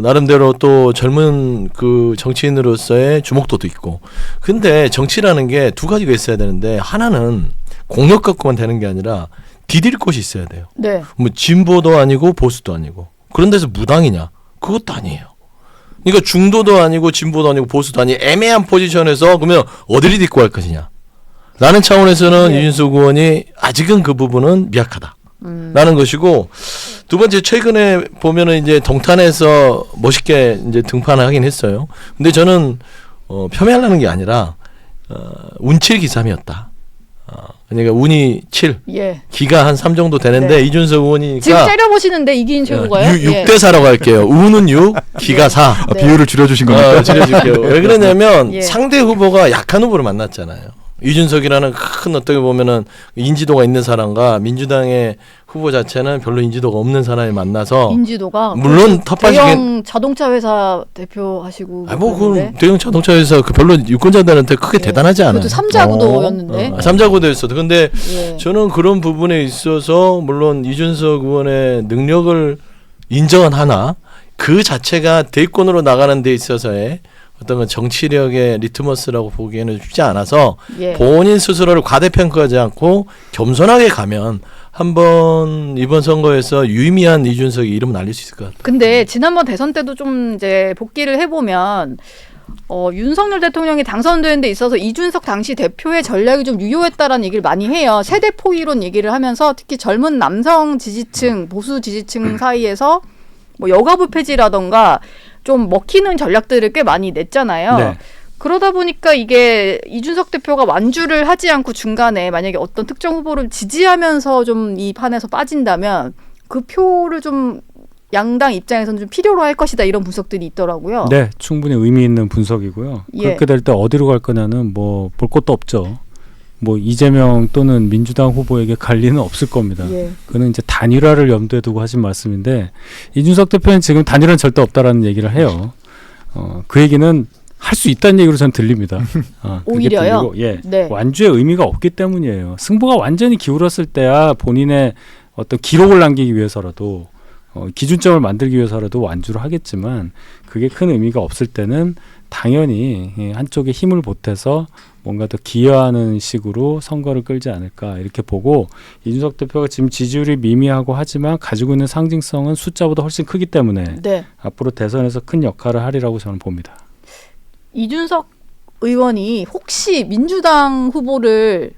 나름대로 또 젊은 그 정치인으로서의 주목도도 있고. 근데 정치라는 게 두 가지가 있어야 되는데 하나는 공력 갖고만 되는 게 아니라 디딜 곳이 있어야 돼요. 네. 뭐 진보도 아니고 보수도 아니고 그런 데서 무당이냐? 그것도 아니에요. 그러니까 중도도 아니고 진보도 아니고 보수도 아니고 애매한 포지션에서 그러면 어디를 딛고 할 것이냐? 라는 차원에서는 네. 이준석 의원이 아직은 그 부분은 미약하다. 라는 것이고 두 번째 최근에 보면은 이제 동탄에서 멋있게 이제 등판을 하긴 했어요. 근데 저는 폄훼하려는 게 아니라 운칠 기삼이었다. 그러니까 운이 7, 예. 기가 한 3 정도 되는데 네. 이준석 의원이니까 지금 째려보시는데 이기인 최고가요? 6대 4라고 할게요. 운은 6, 기가 4. 네. 비율을 줄여주신 겁니까? 줄여줄게요. 왜 그러냐면 예. 상대 후보가 약한 후보를 만났잖아요. 이준석이라는 큰 어떻게 보면은 인지도가 있는 사람과 민주당의 후보 자체는 별로 인지도가 없는 사람이 만나서 인지도가 물론 텃밭이긴 대형 자동차 회사 대표하시고 뭐 그건 그러는데. 대형 자동차 회사 그 별로 유권자들한테 크게 네. 대단하지 않아요. 그것도 삼자구도였는데. 삼자구도였어도 근데 예. 저는 그런 부분에 있어서 물론 이준석 의원의 능력을 인정은 하나 그 자체가 대권으로 나가는 데 있어서의 어떤 건 정치력의 리트머스라고 보기에는 쉽지 않아서 예. 본인 스스로를 과대평가하지 않고 겸손하게 가면 한번 이번 선거에서 유의미한 이준석의 이름은 알릴 수 있을 것 같아요. 근데 지난번 대선 때도 좀 이제 복기를 해보면 윤석열 대통령이 당선되는 데 있어서 이준석 당시 대표의 전략이 좀 유효했다라는 얘기를 많이 해요. 세대 포이론 얘기를 하면서 특히 젊은 남성 지지층, 보수 지지층 사이에서 뭐 여가부 폐지라던가 좀 먹히는 전략들을 꽤 많이 냈잖아요. 네. 그러다 보니까 이게 이준석 대표가 완주를 하지 않고 중간에 만약에 어떤 특정 후보를 지지하면서 좀 이 판에서 빠진다면 그 표를 좀 양당 입장에서는 좀 필요로 할 것이다 이런 분석들이 있더라고요. 네, 충분히 의미 있는 분석이고요. 예. 그렇게 될 때 어디로 갈 거냐는 뭐 볼 것도 없죠. 뭐 이재명 또는 민주당 후보에게 갈 리는 없을 겁니다. 예. 그는 이제 단일화를 염두에 두고 하신 말씀인데 이준석 대표는 지금 단일화는 절대 없다라는 얘기를 해요. 그 얘기는 할 수 있다는 얘기로 저는 들립니다. 그게 오히려요? 들리고, 예, 네. 완주의 의미가 없기 때문이에요. 승부가 완전히 기울었을 때야 본인의 어떤 기록을 남기기 위해서라도 기준점을 만들기 위해서라도 완주를 하겠지만 그게 큰 의미가 없을 때는 당연히 한쪽에 힘을 보태서 뭔가 더 기여하는 식으로 선거를 끌지 않을까 이렇게 보고 이준석 대표가 지금 지지율이 미미하고 하지만 가지고 있는 상징성은 숫자보다 훨씬 크기 때문에 네. 앞으로 대선에서 큰 역할을 하리라고 저는 봅니다. 이준석 의원이 혹시 민주당 후보를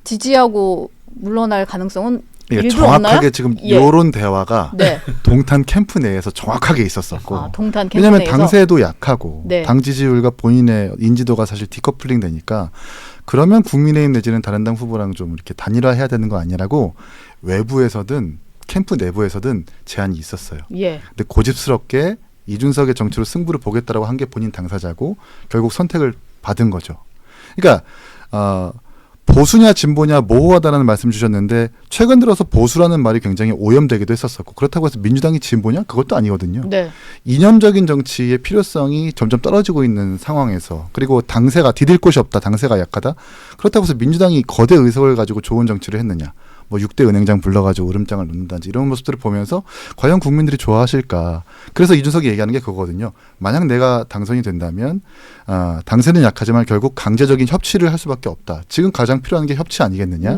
지지하고 물러날 가능성은 이게 일부 정확하게 없나요? 지금 예. 요런 대화가 네. 동탄 캠프 내에서 정확하게 있었었고 동탄 캠프 왜냐하면 내에서 당세도 약하고 네. 당 지지율과 본인의 인지도가 사실 디커플링 되니까 그러면 국민의힘 내지는 다른 당 후보랑 좀 이렇게 단일화해야 되는 거 아니라고 외부에서든 캠프 내부에서든 제안이 있었어요. 예. 근데 고집스럽게 이준석의 정치로 승부를 보겠다라고 한 게 본인 당사자고 결국 선택을 받은 거죠. 그러니까 보수냐 진보냐 모호하다는 말씀 주셨는데 최근 들어서 보수라는 말이 굉장히 오염되기도 했었었고 그렇다고 해서 민주당이 진보냐? 그것도 아니거든요. 네. 이념적인 정치의 필요성이 점점 떨어지고 있는 상황에서 그리고 당세가 디딜 곳이 없다. 당세가 약하다. 그렇다고 해서 민주당이 거대 의석을 가지고 좋은 정치를 했느냐. 뭐 6대 은행장 불러가지고 으름장을 놓는다든지 이런 모습들을 보면서 과연 국민들이 좋아하실까. 그래서 이준석이 얘기하는 게 그거거든요. 만약 내가 당선이 된다면 당세는 약하지만 결국 강제적인 협치를 할 수밖에 없다. 지금 가장 필요한 게 협치 아니겠느냐.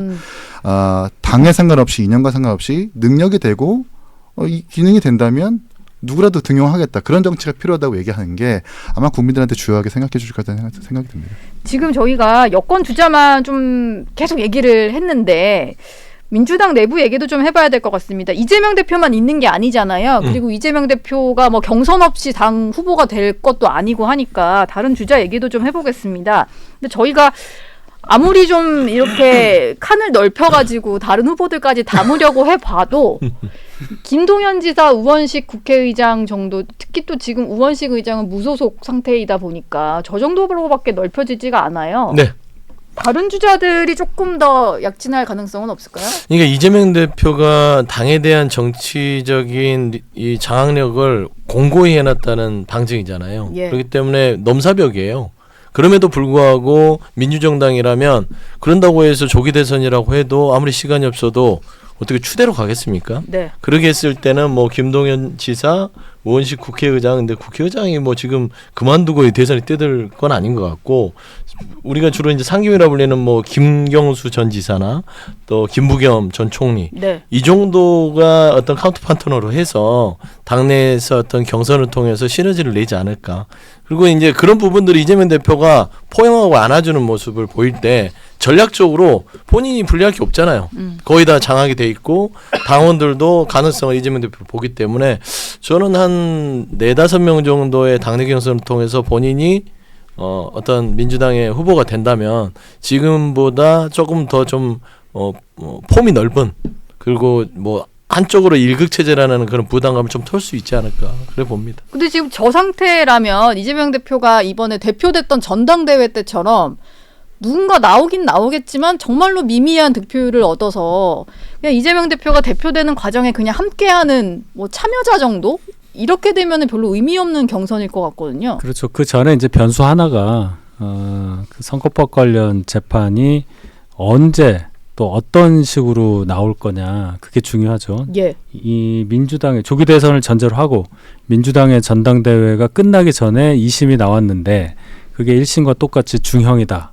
당에 상관없이 이념과 상관없이 능력이 되고 이 기능이 된다면 누구라도 등용하겠다. 그런 정치가 필요하다고 얘기하는 게 아마 국민들한테 주요하게 생각해 주실 거라는 생각이 듭니다. 지금 저희가 여권 주자만 좀 계속 얘기를 했는데 민주당 내부 얘기도 좀 해봐야 될 것 같습니다. 이재명 대표만 있는 게 아니잖아요. 그리고 이재명 대표가 뭐 경선 없이 당 후보가 될 것도 아니고 하니까 다른 주자 얘기도 좀 해보겠습니다. 근데 저희가 아무리 좀 이렇게 칸을 넓혀가지고 다른 후보들까지 담으려고 해봐도 김동연 지사, 우원식 국회의장 정도, 특히 또 지금 우원식 의장은 무소속 상태이다 보니까 저 정도로밖에 넓혀지지가 않아요. 네. 다른 주자들이 조금 더 약진할 가능성은 없을까요? 그러니까 이재명 대표가 당에 대한 정치적인 이 장악력을 공고히 해놨다는 방증이잖아요. 예. 그렇기 때문에 넘사벽이에요. 그럼에도 불구하고 민주정당이라면 그런다고 해서 조기 대선이라고 해도 아무리 시간이 없어도 어떻게 추대로 가겠습니까? 네. 그러게 했을 때는 뭐 김동연 지사, 우원식 국회의장, 근데 국회의장이 뭐 지금 그만두고 이 대선에 뛰어들 건 아닌 것 같고 우리가 주로 이제 상임위라 불리는 뭐 김경수 전 지사나 또 김부겸 전 총리 네. 이 정도가 어떤 카운터 파트너로 해서 당내에서 어떤 경선을 통해서 시너지를 내지 않을까. 그리고 이제 그런 부분들을 이재명 대표가 포용하고 안아주는 모습을 보일 때 전략적으로 본인이 불리할 게 없잖아요. 거의 다 장악이 돼 있고 당원들도 가능성을 이재명 대표를 보기 때문에 저는 한 4-5명 정도의 당내 경선을 통해서 본인이 어떤 민주당의 후보가 된다면 지금보다 조금 더 좀 폼이 넓은 그리고 뭐 한쪽으로 일극체제라는 그런 부담감을 좀 털 수 있지 않을까 그래 봅니다. 근데 지금 저 상태라면 이재명 대표가 이번에 대표됐던 전당대회 때처럼 누군가 나오긴 나오겠지만 정말로 미미한 득표율을 얻어서 그냥 이재명 대표가 대표되는 과정에 그냥 함께하는 뭐 참여자 정도? 이렇게 되면은 별로 의미 없는 경선일 것 같거든요. 그렇죠. 그 전에 이제 변수 하나가 그 선거법 관련 재판이 언제 또 어떤 식으로 나올 거냐 그게 중요하죠. 예. 이 민주당의 조기 대선을 전제로 하고 민주당의 전당대회가 끝나기 전에 2심이 나왔는데 그게 1심과 똑같이 중형이다.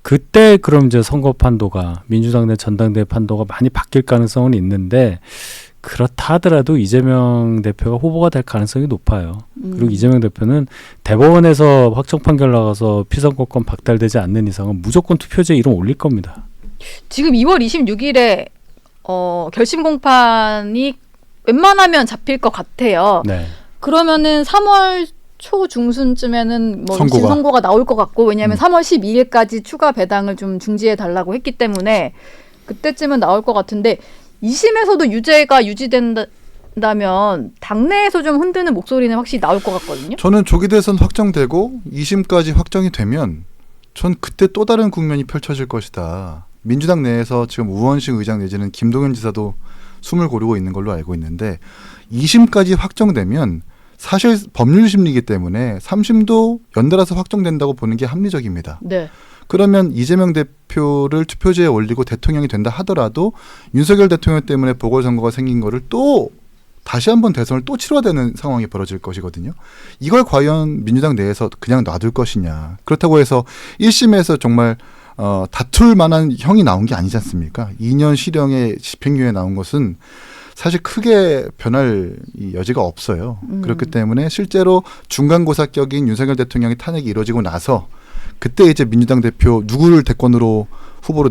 그때 그럼 이제 선거 판도가 민주당 내 전당대회 판도가 많이 바뀔 가능성은 있는데 그렇다 하더라도 이재명 대표가 후보가 될 가능성이 높아요. 그리고 이재명 대표는 대법원에서 확정 판결 나가서 피선거권 박탈되지 않는 이상은 무조건 투표지에 이름 올릴 겁니다. 지금 2월 26일에 결심 공판이 웬만하면 잡힐 것 같아요. 네. 그러면은 3월 초 중순쯤에는 뭐 진선고가 나올 것 같고 왜냐하면 3월 12일까지 추가 배당을 좀 중지해 달라고 했기 때문에 그때쯤은 나올 것 같은데 2심에서도 유죄가 유지된다면 당내에서 좀 흔드는 목소리는 확실히 나올 것 같거든요. 저는 조기 대선 확정되고 2심까지 확정이 되면 전 그때 또 다른 국면이 펼쳐질 것이다. 민주당 내에서 지금 우원식 의장 내지는 김동연 지사도 숨을 고르고 있는 걸로 알고 있는데 2심까지 확정되면 사실 법률 심리이기 때문에 3심도 연달아서 확정된다고 보는 게 합리적입니다. 네. 그러면 이재명 대표를 투표지에 올리고 대통령이 된다 하더라도 윤석열 대통령 때문에 보궐선거가 생긴 거를 또 다시 한번 대선을 또 치러야 되는 상황이 벌어질 것이거든요. 이걸 과연 민주당 내에서 그냥 놔둘 것이냐. 그렇다고 해서 1심에서 정말 다툴 만한 형이 나온 게 아니지 않습니까? 2년 실형의 집행유예 나온 것은 사실 크게 변할 여지가 없어요. 그렇기 때문에 실제로 중간고사격인 윤석열 대통령의 탄핵이 이루어지고 나서 그때 이제 민주당 대표 누구를 대권으로 후보로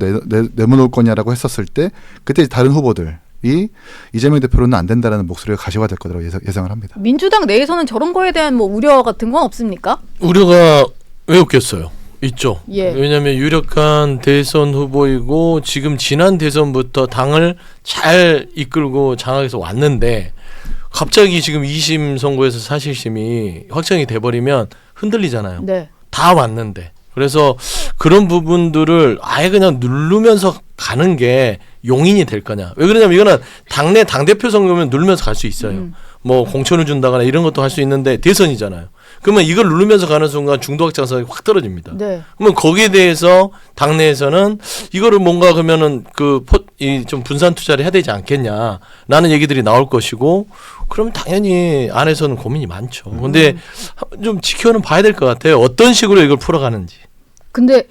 내모놓을 거냐라고 했었을 때 그때 다른 후보들이 이재명 대표로는 안 된다라는 목소리가 가시화될 거라고 예상을 합니다. 민주당 내에서는 저런 거에 대한 뭐 우려 같은 건 없습니까? 우려가 왜 없겠어요? 있죠. 예. 왜냐하면 유력한 대선 후보이고 지금 지난 대선부터 당을 잘 이끌고 장악해서 왔는데 갑자기 지금 2심 선고에서 사실심이 확정이 돼버리면 흔들리잖아요. 네. 다 왔는데. 그래서 그런 부분들을 아예 그냥 누르면서 가는 게 용인이 될 거냐. 왜 그러냐면 이거는 당내 당대표 선거면 누르면서 갈 수 있어요. 뭐 공천을 준다거나 이런 것도 할 수 있는데 대선이잖아요. 그러면 이걸 누르면서 가는 순간 중도 확장성이 확 떨어집니다. 네. 그러면 거기에 대해서 당내에서는 이거를 뭔가 그러면은 좀 분산 투자를 해야 되지 않겠냐라는 얘기들이 나올 것이고 그럼 당연히 안에서는 고민이 많죠. 근데 좀 지켜는 봐야 될 것 같아요. 어떤 식으로 이걸 풀어가는지. 근데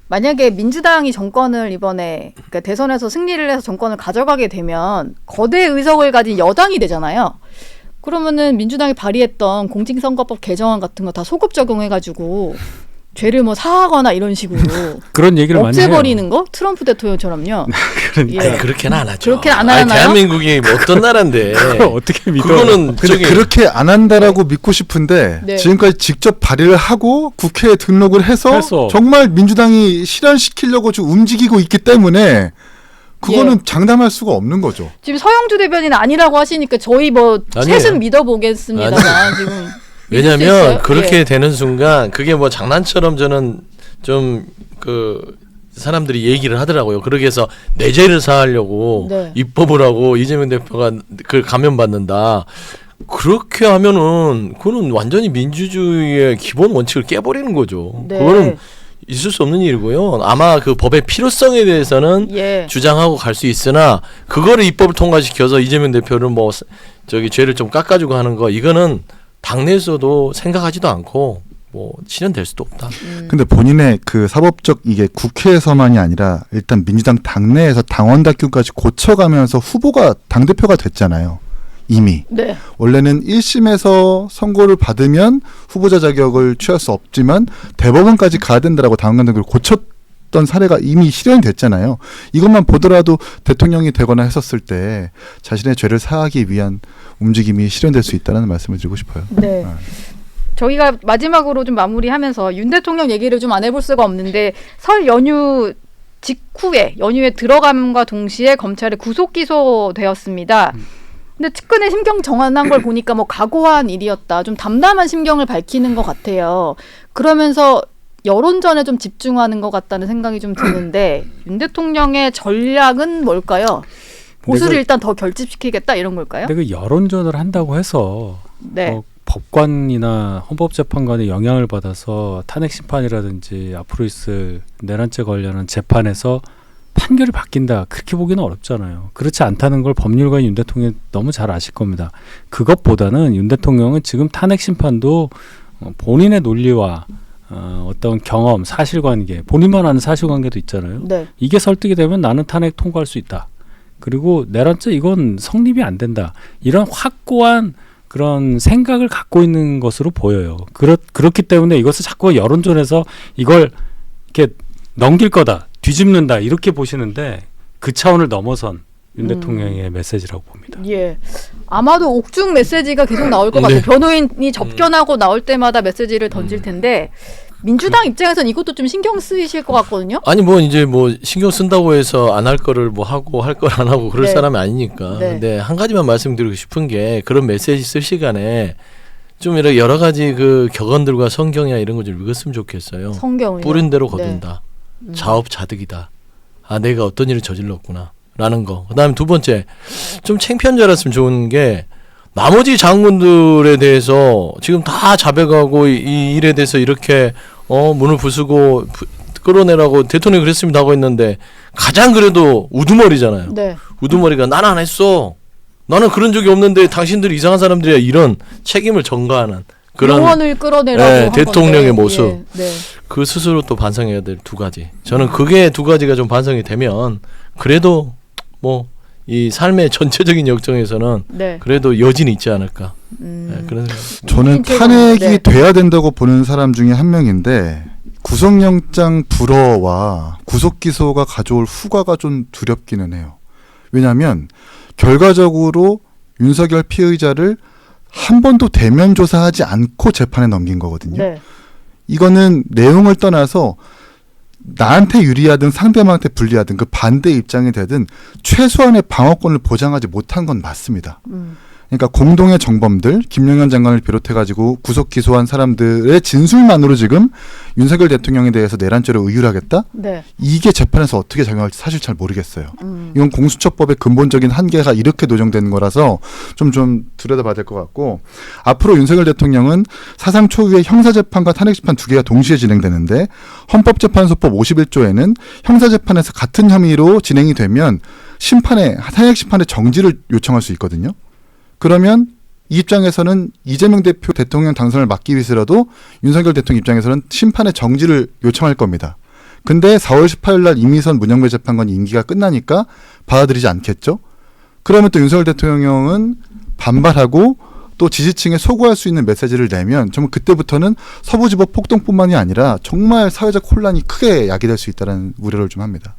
만약에 민주당이 정권을 이번에 그러니까 대선에서 승리를 해서 정권을 가져가게 되면 거대 의석을 가진 여당이 되잖아요. 그러면은 민주당이 발의했던 공직선거법 개정안 같은 거 다 소급 적용해가지고 죄를 뭐 사하거나 이런 식으로 그런 얘기를 많이 해요. 없애버리는 거? 트럼프 대통령처럼요. 그러니까. 예. 아니, 그렇게는 안 하죠. 그렇게는 안 하나요? 대한민국이 뭐 어떤 나라인데. 그걸 어떻게 믿어? 그거는 근데 저기 그렇게 안 한다라고 믿고 싶은데 네. 지금까지 직접 발의를 하고 국회에 등록을 해서 정말 민주당이 실현시키려고 지금 움직이고 있기 때문에 그거는 장담할 수가 없는 거죠. 지금 서영주 대변인 아니라고 하시니까 저희 뭐 아니에요. 셋은 믿어보겠습니다만 지금 왜냐하면 그렇게 되는 순간 그게 뭐 장난처럼 저는 좀 사람들이 얘기를 하더라고요. 그러기 위해서 내 죄를 사하려고 네. 입법을 하고 이재명 대표가 그걸 감면받는다. 그렇게 하면은 그거는 완전히 민주주의의 기본 원칙을 깨버리는 거죠. 네. 그거는 있을 수 없는 일이고요. 아마 그 법의 필요성에 대해서는 예. 주장하고 갈 수 있으나 그거를 입법을 통과시켜서 이재명 대표를 뭐 죄를 좀 깎아주고 하는 거 이거는 당내에서도 생각하지도 않고 뭐 실현될 수도 없다. 근데 본인의 그 사법적 이게 국회에서만이 아니라 일단 민주당 당내에서 당원 당규까지 고쳐가면서 후보가 당대표가 됐잖아요. 이미. 네. 원래는 1심에서 선고를 받으면 후보자 자격을 취할 수 없지만 대법원까지 가야 된다라고 당원 당규를 고쳤던 사례가 이미 실현이 됐잖아요. 이것만 보더라도 대통령이 되거나 했었을 때 자신의 죄를 사하기 위한 움직임이 실현될 수 있다는 말씀을 드리고 싶어요. 네. 저희가 마지막으로 좀 마무리하면서 윤 대통령 얘기를 좀 안 해볼 수가 없는데 설 연휴 직후에 연휴에 들어감과 동시에 검찰에 구속 기소되었습니다. 근데 측근의 심경 정환한 걸 보니까 뭐 각오한 일이었다. 좀 담담한 심경을 밝히는 것 같아요. 그러면서 여론전에 좀 집중하는 것 같다는 생각이 좀 드는데 윤 대통령의 전략은 뭘까요? 보수를 내가- 일단 더 결집시키겠다 이런 걸까요? 근데 그 여론전을 한다고 해서 네. 법관이나 헌법재판관의 영향을 받아서 탄핵 심판이라든지 앞으로 있을 내란죄 관련한 재판에서 판결이 바뀐다. 그렇게 보기는 어렵잖아요. 그렇지 않다는 걸 법률가인 윤 대통령이 너무 잘 아실 겁니다. 그것보다는 윤 대통령은 지금 탄핵 심판도 본인의 논리와 어떤 경험, 사실관계, 본인만 아는 사실관계도 있잖아요. 네. 이게 설득이 되면 나는 탄핵 통과할 수 있다. 그리고 내란죄 이건 성립이 안 된다. 이런 확고한 그런 생각을 갖고 있는 것으로 보여요. 그렇기 때문에 이것을 자꾸 여론전에서 이걸 이렇게 넘길 거다, 뒤집는다 이렇게 보시는데 그 차원을 넘어선 윤 대통령의 메시지라고 봅니다. 예. 아마도 옥중 메시지가 계속 나올 것 네. 같아요. 변호인이 접견하고 나올 때마다 메시지를 던질 텐데 민주당 입장에서는 이것도 좀 신경 쓰이실 것 같거든요. 아니 뭐 이제 뭐 신경 쓴다고 해서 안 할 거를 뭐 하고 할 걸 안 하고 그럴 네. 사람이 아니니까. 네. 근데 한 가지만 말씀드리고 싶은 게 그런 메시지 쓸 시간에 좀 이렇게 여러 가지 그 격언들과 성경이나 이런 거 좀 읽었으면 좋겠어요. 성경을 뿌린 대로 거둔다. 자업자득이다. 아 내가 어떤 일을 저질렀구나. 라는 거. 그다음에 두 번째 좀 창피한 줄 알았으면 좋은 게 나머지 장군들에 대해서 지금 다 자백하고 이 일에 대해서 이렇게 문을 부수고 끌어내라고 대통령이 그랬습니다 하고 있는데 가장 그래도 우두머리잖아요. 네. 우두머리가 나는 안 했어. 나는 그런 적이 없는데 당신들이 이상한 사람들이야. 이런 책임을 전가하는 그런 영원을 끌어내라고 네, 한 대통령의 건데. 모습. 예, 네. 그 스스로 또 반성해야 될 두 가지. 저는 그게 두 가지가 좀 반성이 되면 그래도 뭐 이 삶의 전체적인 역정에서는 네. 그래도 여진이 있지 않을까. 네, 그런 생각. 저는 제가- 탄핵이 네. 돼야 된다고 보는 사람 중에 한 명인데 구속영장 불허와 구속기소가 가져올 후과가 좀 두렵기는 해요. 왜냐하면 결과적으로 윤석열 피의자를 한 번도 대면 조사하지 않고 재판에 넘긴 거거든요. 네. 이거는 내용을 떠나서 나한테 유리하든 상대방한테 불리하든 그 반대 입장이 되든 최소한의 방어권을 보장하지 못한 건 맞습니다. 그러니까 공동의 정범들, 김용현 장관을 비롯해가지고 구속 기소한 사람들의 진술만으로 지금 윤석열 대통령에 대해서 내란죄를 의율하겠다? 네. 이게 재판에서 어떻게 작용할지 사실 잘 모르겠어요. 이건 공수처법의 근본적인 한계가 이렇게 노정되는 거라서 좀 들여다봐야 될 것 같고, 앞으로 윤석열 대통령은 사상 초유의 형사재판과 탄핵재판 두 개가 동시에 진행되는데 헌법재판소법 51조에는 형사재판에서 같은 혐의로 진행이 되면 탄핵심판의 정지를 요청할 수 있거든요. 그러면 이 입장에서는 이재명 대표 대통령 당선을 막기 위해서라도 윤석열 대통령 입장에서는 심판의 정지를 요청할 겁니다. 근데 4월 18일 날 이미선 문영배 재판관 임기가 끝나니까 받아들이지 않겠죠. 그러면 또 윤석열 대통령은 반발하고 또 지지층에 소구할 수 있는 메시지를 내면 정말 그때부터는 서부지법 폭동뿐만이 아니라 정말 사회적 혼란이 크게 야기될 수 있다는 우려를 좀 합니다.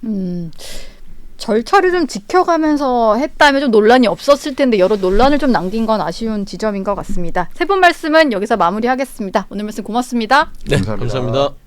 절차를 좀 지켜가면서 했다면 좀 논란이 없었을 텐데 여러 논란을 좀 남긴 건 아쉬운 지점인 것 같습니다. 세 분 말씀은 여기서 마무리하겠습니다. 오늘 말씀 고맙습니다. 네, 감사합니다. 감사합니다.